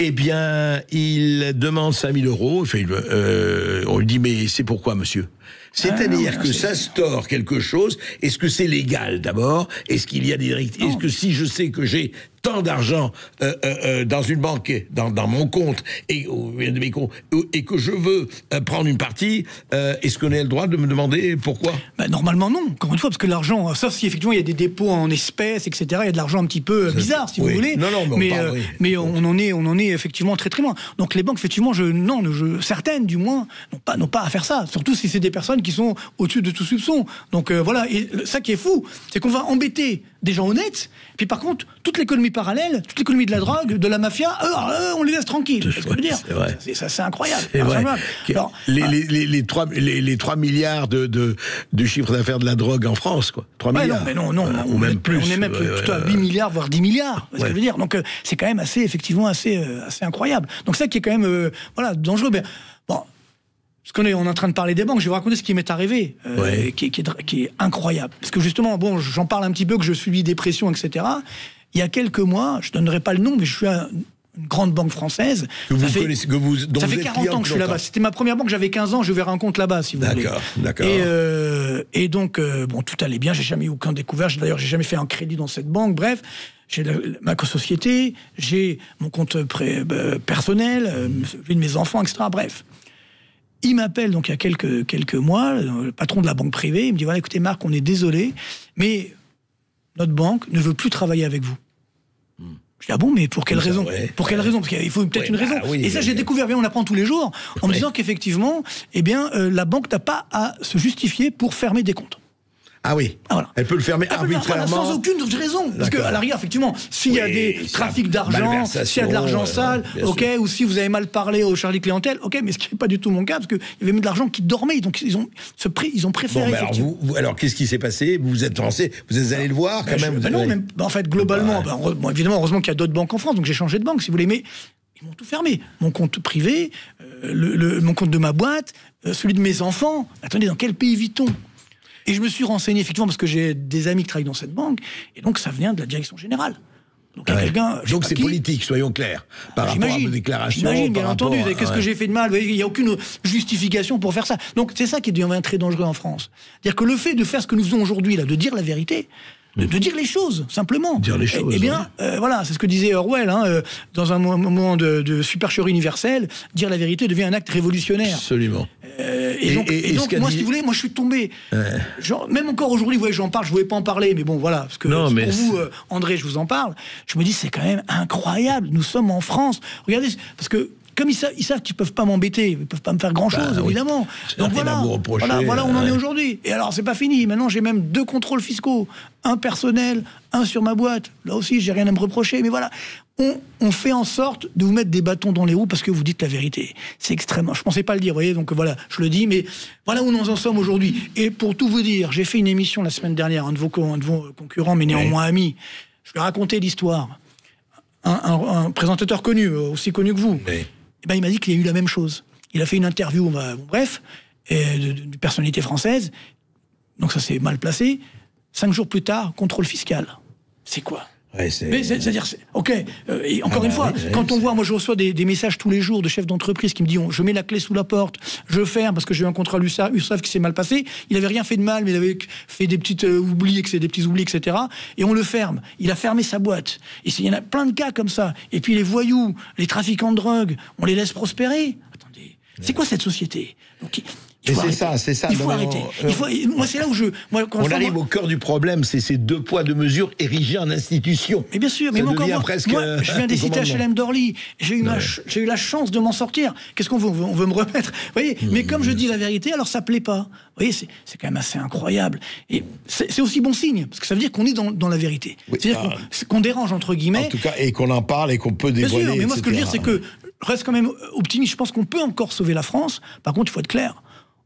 Eh bien, il demande 5 000 euros, on lui dit, mais c'est pourquoi, monsieur ? C'est-à-dire que ça store quelque chose. Est-ce que c'est légal d'abord ? Est-ce qu'il y a des directives ? Est-ce que si je sais que j'ai tant d'argent dans une banque, dans mon compte et que je veux prendre une partie, est-ce qu'on a le droit de me demander pourquoi ? Normalement non, encore une fois, parce que l'argent, sauf si effectivement il y a des dépôts en espèces, etc. Il y a de l'argent un petit peu bizarre, si vous voulez. Mais on en est effectivement très très loin. Donc les banques, effectivement, certaines du moins n'ont pas à faire ça. Surtout si c'est des personnes qui sont au-dessus de tout soupçon. Donc voilà, et ça qui est fou, c'est qu'on va embêter des gens honnêtes, puis par contre, toute l'économie parallèle, toute l'économie de la drogue, de la mafia, on les laisse tranquilles. C'est ce que je veux dire. C'est incroyable. C'est vrai. Alors, les 3 milliards de chiffre d'affaires de la drogue en France, quoi. 3 milliards. Non, ou même plus. On est même plutôt à 8 milliards, voire 10 milliards. C'est ce que je veux dire. Donc c'est quand même assez incroyable. Donc ça qui est quand même dangereux. Mais, bon, parce qu'on est en train de parler des banques, je vais vous raconter ce qui m'est arrivé, qui est incroyable. Parce que justement, j'en parle un petit peu, que je subis des pressions, etc. Il y a quelques mois, je ne donnerai pas le nom, mais je suis à une grande banque française. Ça fait 40 ans que je suis là-bas. C'était ma première banque, j'avais 15 ans, j'ai ouvert un compte là-bas, si vous voulez. D'accord. Et donc, tout allait bien, j'ai jamais eu aucun découvert. D'ailleurs, j'ai jamais fait un crédit dans cette banque. Bref, j'ai ma société, j'ai mon compte personnel, celui de mes enfants, etc. Bref. Il m'appelle donc il y a quelques mois, le patron de la banque privée, il me dit, voilà, écoutez Marc, on est désolé, mais notre banque ne veut plus travailler avec vous. Je dis, ah bon, mais pour quelle raison ? Pour quelle raison ? Parce qu'il faut peut-être une raison. Et ça, j'ai découvert, on apprend tous les jours, en me disant qu'effectivement, la banque n'a pas à se justifier pour fermer des comptes. Ah oui, voilà. Elle peut le fermer arbitrairement. Sans aucune raison. Parce qu'à l'arrière, effectivement, s'il y a des trafics d'argent, s'il y a de l'argent sale, ok, ou si vous avez mal parlé au Charlie Clientèle, ok, mais ce qui n'est pas du tout mon cas, parce qu'il y avait même de l'argent qui dormait, donc ils ont préféré. Bon, alors qu'est-ce qui s'est passé? Vous êtes français, vous êtes allé le voir quand même? En fait, globalement, évidemment, heureusement qu'il y a d'autres banques en France, donc j'ai changé de banque, si vous voulez, mais ils m'ont tout fermé. Mon compte privé, mon compte de ma boîte, celui de mes enfants. Attendez, dans quel pays vit-on? Et je me suis renseigné, effectivement, parce que j'ai des amis qui travaillent dans cette banque, et donc ça vient de la direction générale. Donc, c'est politique, soyons clairs, par rapport à vos déclarations. J'imagine, bien entendu. Qu'est-ce que j'ai fait de mal? Il n'y a aucune justification pour faire ça. Donc c'est ça qui devient très dangereux en France. C'est-à-dire que le fait de faire ce que nous faisons aujourd'hui, là, de dire la vérité, de dire les choses, simplement. Dire les choses. Eh bien, voilà, c'est ce que disait Orwell, dans un moment de supercherie universelle, dire la vérité devient un acte révolutionnaire. Absolument. Et donc moi, si vous voulez, moi je suis tombé. Genre, même encore aujourd'hui, vous voyez, j'en parle, je ne voulais pas en parler, mais bon, voilà, parce que pour vous, André, je vous en parle. Je me dis, c'est quand même incroyable. Nous sommes en France. Regardez, parce que comme ils savent qu'ils ne peuvent pas m'embêter, ils ne peuvent pas me faire grand-chose, évidemment. Donc voilà où on en est aujourd'hui. Et alors, c'est pas fini. Maintenant, j'ai même 2 contrôles fiscaux. Un personnel, un sur ma boîte. Là aussi, j'ai rien à me reprocher. Mais voilà, on fait en sorte de vous mettre des bâtons dans les roues parce que vous dites la vérité. C'est extrêmement... Je ne pensais pas le dire, vous voyez. Donc voilà, je le dis. Mais voilà où nous en sommes aujourd'hui. Et pour tout vous dire, j'ai fait une émission la semaine dernière, un de vos concurrents, mais néanmoins amis. Je lui ai raconté l'histoire. Un présentateur connu, aussi connu que vous. Oui. Eh ben, il m'a dit qu'il y a eu la même chose. Il a fait une interview, bref, de personnalité française. Donc ça s'est mal placé. 5 jours plus tard, contrôle fiscal. C'est quoi? C'est-à-dire, ok, encore une fois, quand on voit, moi je reçois des messages tous les jours de chefs d'entreprise qui me disent je mets la clé sous la porte, je ferme parce que j'ai eu un contrat URSSAF qui s'est mal passé, il avait rien fait de mal, mais il avait fait des petits oublis, etc. Et on le ferme. Il a fermé sa boîte. Et il y en a plein de cas comme ça. Et puis les voyous, les trafiquants de drogue, on les laisse prospérer. Attendez, c'est quoi cette société? Donc, c'est ça. Il faut arrêter. Moi, c'est là où on arrive au cœur du problème, c'est ces 2 poids 2 mesures érigés en institution. Mais bien sûr, mais moi, je viens des cités HLM d'Orly. J'ai eu la chance de m'en sortir. Qu'est-ce qu'on veut? On veut me remettre. Vous voyez, mais comme je dis la vérité, alors ça plaît pas. Vous voyez, c'est quand même assez incroyable. Et c'est aussi bon signe, parce que ça veut dire qu'on est dans la vérité. C'est-à-dire qu'on dérange, entre guillemets. En tout cas, et qu'on en parle et qu'on peut dévoiler. Bien sûr, mais moi, ce que je veux dire, c'est que reste quand même optimiste. Je pense qu'on peut encore sauver la France. Par contre, il faut être clair.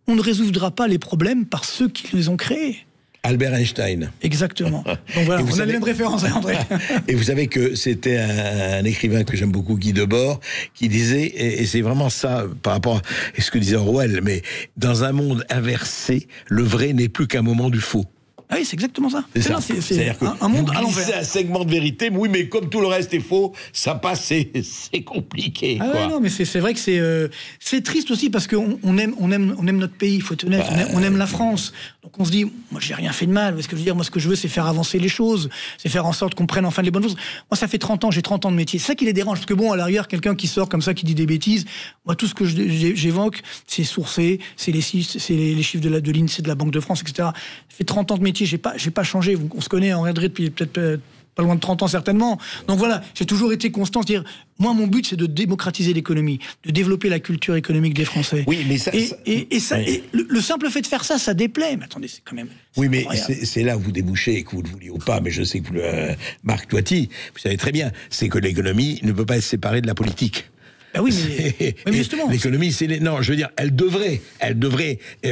On ne résoudra pas les problèmes par ceux qui les ont créés. Albert Einstein. Exactement. Donc voilà, on a les mêmes références, André. Et vous savez que c'était un écrivain que j'aime beaucoup, Guy Debord, qui disait, et c'est vraiment ça par rapport à ce que disait Orwell, mais dans un monde inversé, le vrai n'est plus qu'un moment du faux. Ah oui, c'est exactement ça. C'est-à-dire un monde à l'envers. C'est un segment de vérité, oui, mais comme tout le reste est faux, ça passe, c'est compliqué. Ah ouais, non, mais c'est vrai que c'est triste aussi parce qu'on aime notre pays, il faut être honnête, on aime la France. Donc on se dit, moi j'ai rien fait de mal, parce que je veux dire, moi ce que je veux c'est faire avancer les choses, c'est faire en sorte qu'on prenne enfin les bonnes choses. Moi ça fait 30 ans, j'ai 30 ans de métier, c'est ça qui les dérange, parce que bon, à l'arrière, quelqu'un qui sort comme ça, qui dit des bêtises, moi tout ce que j'évoque, c'est sourcé, c'est les chiffres de l'INSEE, de la Banque de France, etc. Ça fait 30 ans de métier, j'ai pas changé, on se connaît en André depuis peut-être pas loin de 30 ans certainement. Donc voilà, j'ai toujours été constant. C'est-à-dire, moi, mon but, c'est de démocratiser l'économie, de développer la culture économique des Français. Oui, mais ça... Et le simple fait de faire ça, ça déplaît. Mais attendez, c'est quand même... Oui, mais c'est là où vous débouchez, que vous le vouliez ou pas, mais je sais que vous Marc Toiti, vous savez très bien, c'est que l'économie ne peut pas être séparée de la politique. Ah oui, mais justement. L'économie, non, je veux dire, elle devrait,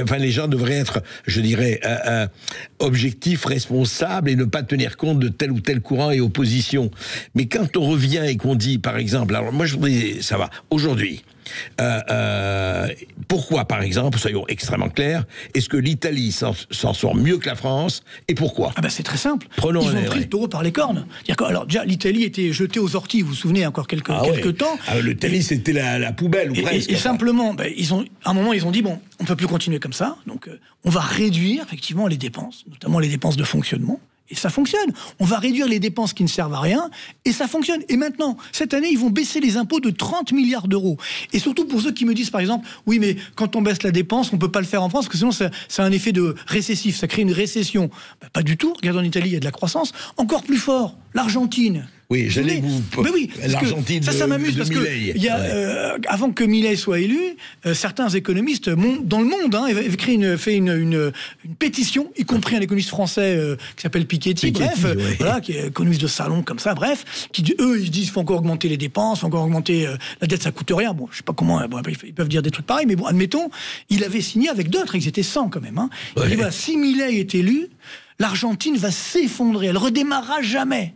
enfin, les gens devraient être, je dirais, objectifs, responsables et ne pas tenir compte de tel ou tel courant et opposition. Mais quand on revient et qu'on dit, par exemple, alors moi je voudrais, ça va, aujourd'hui, pourquoi, par exemple, soyons extrêmement clairs, est-ce que l'Italie s'en sort mieux que la France, et pourquoi? Ah ben c'est très simple. Ils ont pris le taureau par les cornes. Alors déjà, l'Italie était jetée aux orties, vous vous souvenez, encore quelques temps. L'Italie, c'était la poubelle, ou presque. Et simplement, à un moment, ils ont dit, bon, on ne peut plus continuer comme ça, donc on va réduire, effectivement, les dépenses, notamment les dépenses de fonctionnement. Et ça fonctionne. On va réduire les dépenses qui ne servent à rien, et ça fonctionne. Et maintenant, cette année, ils vont baisser les impôts de 30 milliards d'euros. Et surtout pour ceux qui me disent, par exemple, oui, mais quand on baisse la dépense, on ne peut pas le faire en France, parce que sinon, ça a un effet de récessif, ça crée une récession. Pas du tout. Regardez, en Italie, il y a de la croissance. Encore plus fort, l'Argentine. Oui, j'allais vous... L'Argentine ça m'amuse parce que avant que Milei soit élu, certains économistes dans le monde avaient fait une pétition, y compris un économiste français qui s'appelle Piketty, qui est économiste de salon comme ça, qui eux ils disent qu'il faut encore augmenter les dépenses, faut encore augmenter la dette, ça coûte rien. Bon, je sais pas comment ils peuvent dire des trucs pareils, mais bon, admettons, il avait signé avec d'autres, ils étaient 100 quand même. Il dit voilà, si Milei est élu, l'Argentine va s'effondrer, elle redémarrera jamais.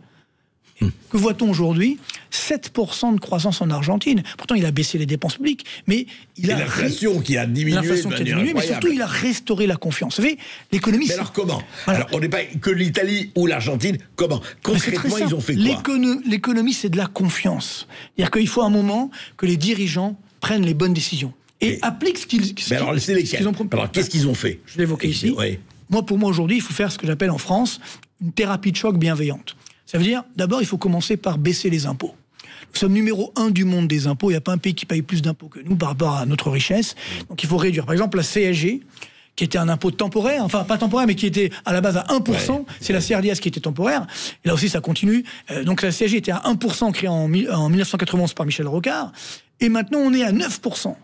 Que voit-on aujourd'hui? 7% de croissance en Argentine. Pourtant, il a baissé les dépenses publiques, mais il a... l'inflation qui a diminué. Mais surtout, il a restauré la confiance. Vous savez, l'économie... Mais alors comment? Alors, on n'est pas que l'Italie ou l'Argentine. Comment? Concrètement, ils ont fait quoi? L'économie, c'est de la confiance. C'est-à-dire qu'il faut un moment que les dirigeants prennent les bonnes décisions et appliquent ce qu'ils ont promis. Alors, qu'est-ce qu'ils ont fait? Je l'ai évoqué ici. Oui. Pour moi, aujourd'hui, il faut faire ce que j'appelle en France une thérapie de choc bienveillante. Ça veut dire, d'abord, il faut commencer par baisser les impôts. Nous sommes numéro 1 du monde des impôts. Il n'y a pas un pays qui paye plus d'impôts que nous par rapport à notre richesse. Donc il faut réduire. Par exemple, la CSG, qui était un impôt temporaire, enfin pas temporaire, mais qui était à la base à 1%. C'est la CRDS qui était temporaire. Et là aussi, ça continue. Donc la CSG était à 1% créée en 1991 par Michel Rocard. Et maintenant, on est à 9%.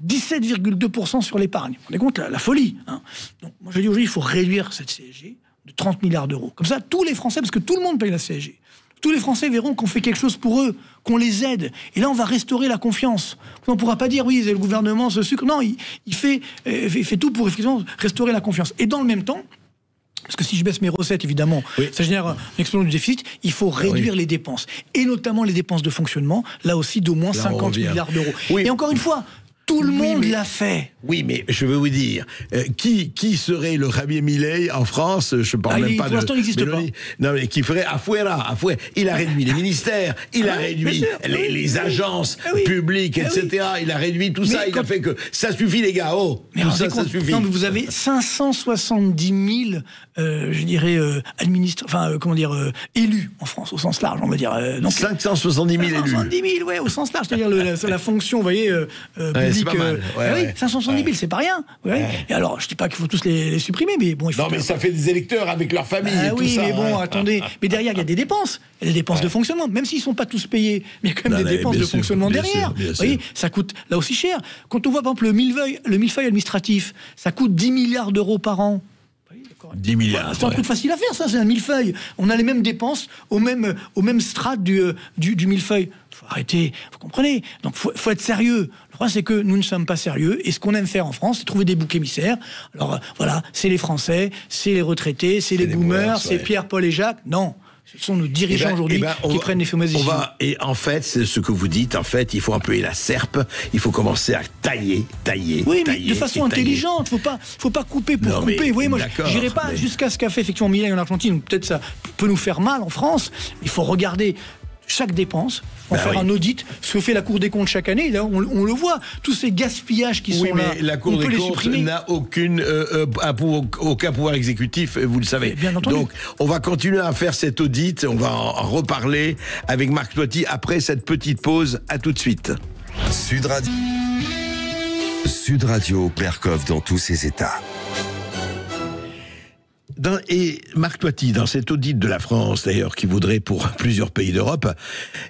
17,2% sur l'épargne. Vous vous rendez compte, la folie. Donc moi, je dis aujourd'hui, il faut réduire cette CSG de 30 milliards d'euros. Comme ça, tous les Français, parce que tout le monde paye la CSG, tous les Français verront qu'on fait quelque chose pour eux, qu'on les aide. Et là, on va restaurer la confiance. On ne pourra pas dire, oui, le gouvernement se sucre. Non, il fait tout pour effectivement restaurer la confiance. Et dans le même temps, parce que si je baisse mes recettes, évidemment, ça génère une explosion du déficit, il faut réduire les dépenses. Et notamment les dépenses de fonctionnement, là aussi d'au moins 50 milliards d'euros. Et encore une fois, tout le monde l'a fait. Oui, mais je veux vous dire, qui serait le Javier Milei en France? Je parle même pas de... Pour l'instant, il n'existe pas. Non, mais qui ferait afuera. Il a réduit les ministères, il a réduit les agences publiques, etc. Il a réduit tout ça. Il a fait que ça suffit, les gars. Mais ça suffit. Non, mais vous avez 570 000, je dirais, élus en France, au sens large, on va dire. Donc, 570 000 élus. 570 000, au sens large. C'est-à-dire la fonction, vous voyez, c'est pas mal. 570 000, c'est pas rien. Et alors, je dis pas qu'il faut tous les supprimer, mais bon, il faut... Non, mais ça fait des électeurs avec leur famille et tout ça. Oui, mais bon, attendez. Mais derrière, il y a des dépenses. Il y a des dépenses de fonctionnement. Même s'ils ne sont pas tous payés, mais il y a quand même des dépenses de fonctionnement derrière. Vous voyez, ça coûte là aussi cher. Quand on voit, par exemple, le millefeuille administratif, ça coûte 10 milliards d'euros par an. 10 milliards. C'est un truc facile à faire, ça, c'est un millefeuille. On a les mêmes dépenses au même strat du millefeuille. Il faut arrêter, vous comprenez. Donc, faut être sérieux. Le problème, c'est que nous ne sommes pas sérieux. Et ce qu'on aime faire en France, c'est trouver des boucs émissaires. Alors, voilà, c'est les Français, c'est les retraités, c'est les boomers, c'est Pierre, Paul et Jacques. Non. Ce sont nos dirigeants aujourd'hui qui prennent les fameuses décisions. Et en fait, c'est ce que vous dites, en fait, il faut employer la serpe, il faut commencer à tailler. Oui, mais de façon intelligente, faut pas couper pour couper. Vous voyez, moi, j'irai pas jusqu'à ce qu'a fait effectivement Milei en Argentine, peut-être ça peut nous faire mal en France. Il faut regarder chaque dépense, faire un audit, ce que fait la Cour des comptes chaque année, là, on le voit, tous ces gaspillages qui sont là, mais la Cour des comptes n'a aucun pouvoir exécutif, vous le savez. Bien entendu. Donc, on va continuer à faire cet audit, on va en reparler avec Marc Toiti après cette petite pause. À tout de suite. Sud Radio, Percoff dans tous ses états. Et Marc Toiti, dans cet audit de la France, d'ailleurs, qui vaudrait pour plusieurs pays d'Europe,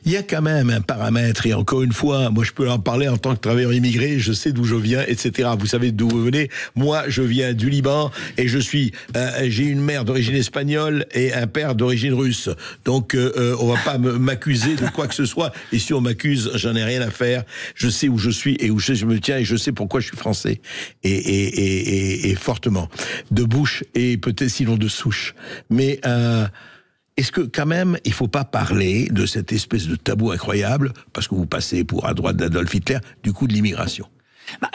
il y a quand même un paramètre, et encore une fois, moi je peux en parler en tant que travailleur immigré, je sais d'où je viens, etc. Vous savez d'où vous venez. Moi, je viens du Liban, et j'ai une mère d'origine espagnole et un père d'origine russe. Donc, on va pas m'accuser de quoi que ce soit, et si on m'accuse, j'en ai rien à faire. Je sais où je suis, et où je me tiens, et je sais pourquoi je suis français. Et fortement. De bouche, et peut-être sinon de souche. Mais est-ce que quand même, il ne faut pas parler de cette espèce de tabou incroyable, parce que vous passez pour à droite d'Adolf Hitler, du coup de l'immigration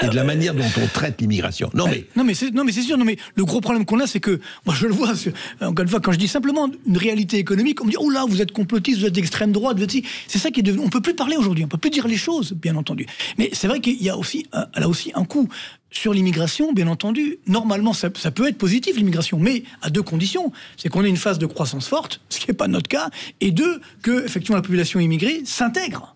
et de la manière dont on traite l'immigration. Non mais c'est sûr. Non mais le gros problème qu'on a, c'est que moi je le vois. Encore une fois, quand je dis simplement une réalité économique, on me dit oh là vous êtes complotiste, vous êtes d'extrême droite, vous êtes... C'est ça qui est devenu. On peut plus parler aujourd'hui, on peut plus dire les choses, bien entendu. Mais c'est vrai qu'il y a aussi, elle a aussi un coût. Sur l'immigration, bien entendu, normalement, ça peut être positif, l'immigration, mais à deux conditions. C'est qu'on ait une phase de croissance forte, ce qui n'est pas notre cas, et deux, que, effectivement, la population immigrée s'intègre.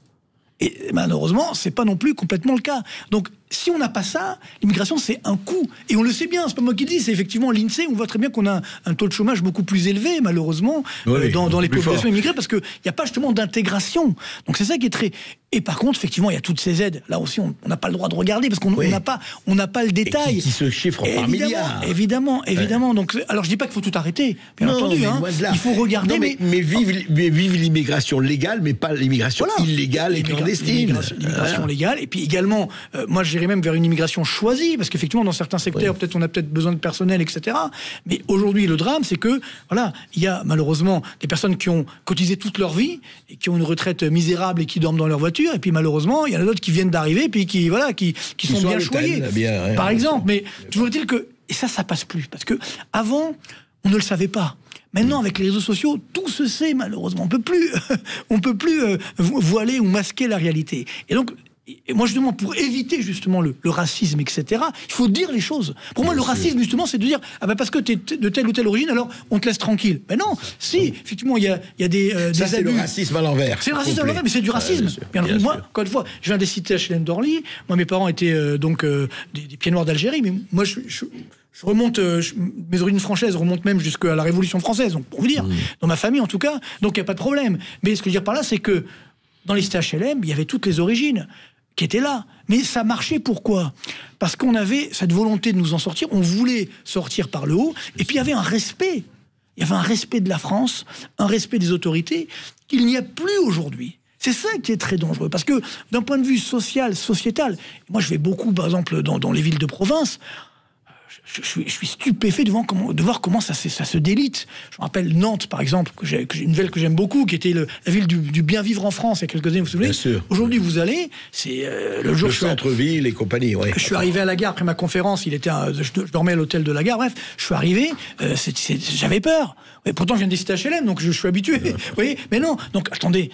Et malheureusement, c'est pas non plus complètement le cas. Donc, si on n'a pas ça, l'immigration, c'est un coût. Et on le sait bien, c'est pas moi qui le dis, c'est effectivement l'INSEE. On voit très bien qu'on a un taux de chômage beaucoup plus élevé, malheureusement, dans les populations immigrées, parce qu'il n'y a pas justement d'intégration. Donc c'est ça qui est très... Et par contre, effectivement, il y a toutes ces aides. Là aussi, on n'a pas le droit de regarder, parce qu'on n'a pas le détail. Et qui se chiffrent par milliards. Évidemment. Donc, alors, je dis pas qu'il faut tout arrêter, bien entendu. Il faut regarder. Mais vive l'immigration légale, mais pas l'immigration illégale et clandestine. L'immigration légale. Et puis également, moi, j'irais même vers une immigration choisie, parce qu'effectivement, dans certains secteurs, on a peut-être besoin de personnel, etc. Mais aujourd'hui, le drame, c'est que, il y a malheureusement des personnes qui ont cotisé toute leur vie et qui ont une retraite misérable et qui dorment dans leur voiture. Et puis malheureusement, il y en a d'autres qui viennent d'arriver, puis qui sont bien choyés, par exemple. Mais toujours est-il que, et ça passe plus, parce que avant, on ne le savait pas. Maintenant, avec les réseaux sociaux, tout se sait malheureusement. On peut plus voiler ou masquer la réalité. Et donc, et moi, justement, pour éviter justement le racisme, etc., il faut dire les choses. Pour moi, le racisme, justement, c'est de dire parce que tu es de telle ou telle origine, alors on te laisse tranquille. Mais non, effectivement, il y a des ça, c'est abus. le racisme à l'envers. C'est le racisme à l'envers, mais c'est du racisme. Bien moi, encore une fois, je viens des cités HLM d'Orly. Moi, mes parents étaient des pieds noirs d'Algérie, mais moi, je remonte, mes origines françaises remontent même jusqu'à la Révolution française, donc pour vous dire, dans ma famille en tout cas, donc il n'y a pas de problème. Mais ce que je veux dire par là, c'est que dans les cités HLM, il y avait toutes les origines qui étaient là. Mais ça marchait pourquoi ? Parce qu'on avait cette volonté de nous en sortir, on voulait sortir par le haut, et puis il y avait un respect. Il y avait un respect de la France, un respect des autorités, qu'il n'y a plus aujourd'hui. C'est ça qui est très dangereux, parce que d'un point de vue social, sociétal, moi je vais beaucoup, par exemple, dans les villes de province, je suis stupéfait de voir comment ça se délite. Je me rappelle Nantes, par exemple, une ville que j'aime beaucoup, qui était la ville du bien vivre en France il y a quelques années, vous vous souvenez ? Bien sûr. Aujourd'hui, vous allez, c'est le jour... Le centre-ville et compagnie, oui. Je suis arrivé à la gare après ma conférence, je dormais à l'hôtel de la gare, bref, je suis arrivé, j'avais peur. Et pourtant, je viens des cités HLM, donc je suis habitué. Vous voyez ? Mais non, donc attendez...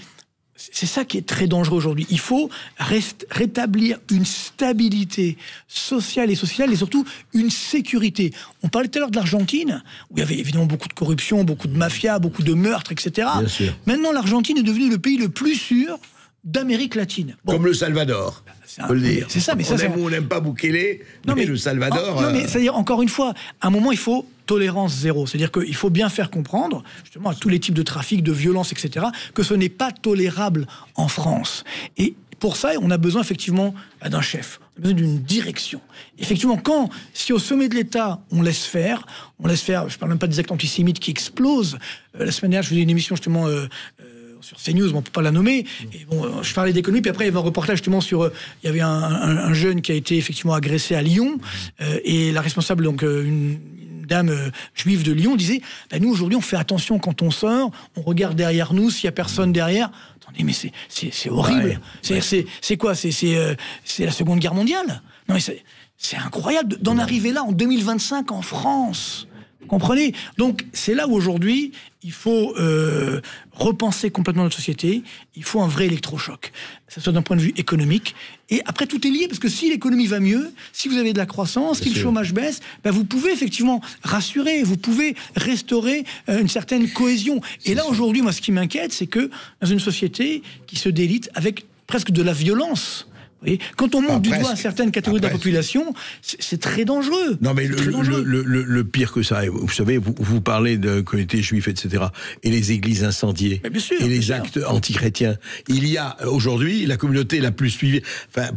C'est ça qui est très dangereux aujourd'hui. Il faut rétablir une stabilité sociale et sociale, et surtout une sécurité. On parlait tout à l'heure de l'Argentine, où il y avait évidemment beaucoup de corruption, beaucoup de mafia, beaucoup de meurtres, etc. Bien sûr. Maintenant, l'Argentine est devenue le pays le plus sûr d'Amérique latine. Bon. Comme le Salvador, faut le dire. C'est ça, mais on n'aime pas Bukele, mais le Salvador... Non, mais c'est-à-dire, encore une fois, à un moment, il faut tolérance zéro. C'est-à-dire qu'il faut bien faire comprendre, justement, à tous les types de trafic, de violence, etc., que ce n'est pas tolérable en France. Et pour ça, on a besoin, effectivement, d'un chef. On a besoin d'une direction. Effectivement, si au sommet de l'État, on laisse faire, je ne parle même pas des actes antisémites qui explosent. La semaine dernière, je faisais une émission, justement... sur CNews, on ne peut pas la nommer. Et bon, je parlais d'économie, puis après, il y avait un reportage justement sur... il y avait un jeune qui a été effectivement agressé à Lyon, et la responsable, donc une dame juive de Lyon, disait nous, aujourd'hui, on fait attention quand on sort, on regarde derrière nous, s'il n'y a personne derrière. Attendez, mais c'est horrible. C'est quoi ? C'est la Seconde Guerre mondiale ? Non, mais c'est incroyable d'en arriver là, en 2025, en France. Vous comprenez ? Donc, c'est là où aujourd'hui, il faut repenser complètement notre société. Il faut un vrai électrochoc. Que ce soit d'un point de vue économique. Et après, tout est lié, parce que si l'économie va mieux, si vous avez de la croissance, si le chômage baisse, vous pouvez effectivement rassurer, vous pouvez restaurer une certaine cohésion. Et là, aujourd'hui, moi, ce qui m'inquiète, c'est que dans une société qui se délite avec presque de la violence... Oui. Quand on monte du doigt certaines catégories de la population, c'est très dangereux. Non, mais le pire que ça, vous savez, vous parlez de communauté juive, etc., et les églises incendiées, et les actes antichrétiens. Il y a aujourd'hui la communauté la plus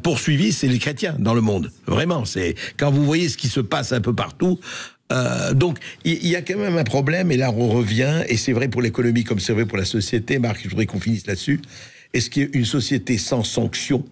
poursuivie, c'est les chrétiens dans le monde. Vraiment, c'est quand vous voyez ce qui se passe un peu partout. Donc, il y a quand même un problème, et là on revient, et c'est vrai pour l'économie comme c'est vrai pour la société. Marc, je voudrais qu'on finisse là-dessus. Est-ce qu'une société sans sanction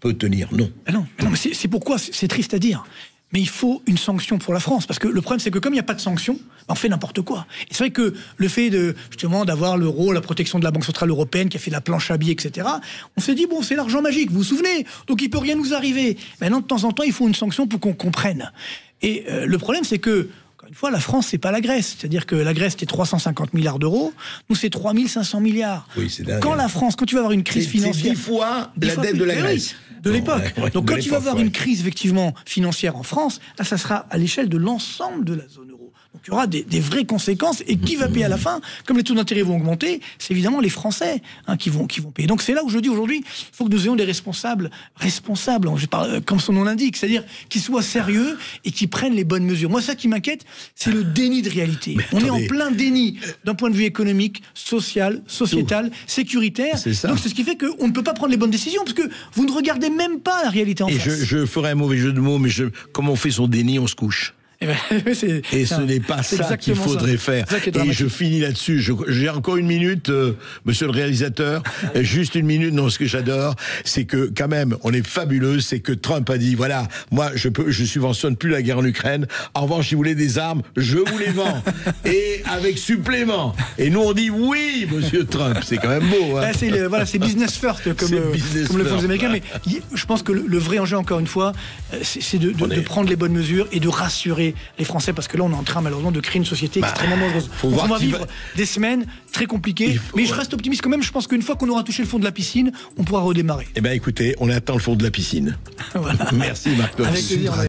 peut tenir? Non. Non, mais c'est pourquoi c'est triste à dire. Mais il faut une sanction pour la France. Parce que le problème, c'est que comme il n'y a pas de sanction, on fait n'importe quoi. Et c'est vrai que le fait justement d'avoir l'euro, la protection de la Banque Centrale Européenne qui a fait la planche à billets, etc., on s'est dit, bon, c'est l'argent magique, vous vous souvenez, donc il peut rien nous arriver. Maintenant, de temps en temps, il faut une sanction pour qu'on comprenne. Et le problème, c'est que, encore une fois, la France, c'est pas la Grèce. C'est-à-dire que la Grèce, c'était 350 milliards d'euros. Nous, c'est 3500 milliards. Oui, c'est dingue. Quand la France, quand tu vas avoir une crise financière... C'est 10 fois la dette de la Grèce. De l'époque. Ouais, Donc, de quand tu vas avoir ouais. une crise, effectivement, financière en France, là, ça sera à l'échelle de l'ensemble de la zone euro. Donc, il y aura des vraies conséquences. Et qui va payer à la fin? Comme les taux d'intérêt vont augmenter, c'est évidemment les Français qui vont payer. Donc, c'est là où je dis aujourd'hui, il faut que nous ayons des responsables, je parle comme son nom l'indique, c'est-à-dire qui soient sérieux et qui prennent les bonnes mesures. Moi, ça qui m'inquiète, c'est le déni de réalité. On est en plein déni d'un point de vue économique, social, sociétal, sécuritaire. Donc, c'est ce qui fait qu'on ne peut pas prendre les bonnes décisions, parce que vous ne regardez même pas la réalité en face. Et je ferai un mauvais jeu de mots, mais comme on fait son déni, on se couche. Et ce n'est pas ça qu'il faudrait faire. Et je finis là-dessus. J'ai encore une minute, monsieur le réalisateur. Juste une minute. Non, ce que j'adore, c'est que quand même, on est fabuleux. C'est que Trump a dit, voilà, moi, je subventionne plus la guerre en Ukraine. En revanche, si vous voulez des armes, je vous les vends. Et avec supplément. Et nous, on dit oui, monsieur Trump. C'est quand même beau. Hein. C'est business first, comme le font les Américains. Mais je pense que le vrai enjeu, encore une fois, c'est de prendre les bonnes mesures et de rassurer les Français, parce que là on est en train malheureusement de créer une société extrêmement dangereuse. On va vivre des semaines très compliquées, mais je reste optimiste quand même. Je pense qu'une fois qu'on aura touché le fond de la piscine, on pourra redémarrer. Eh bien écoutez, on attend le fond de la piscine. Voilà. Merci Marc. Avec plaisir.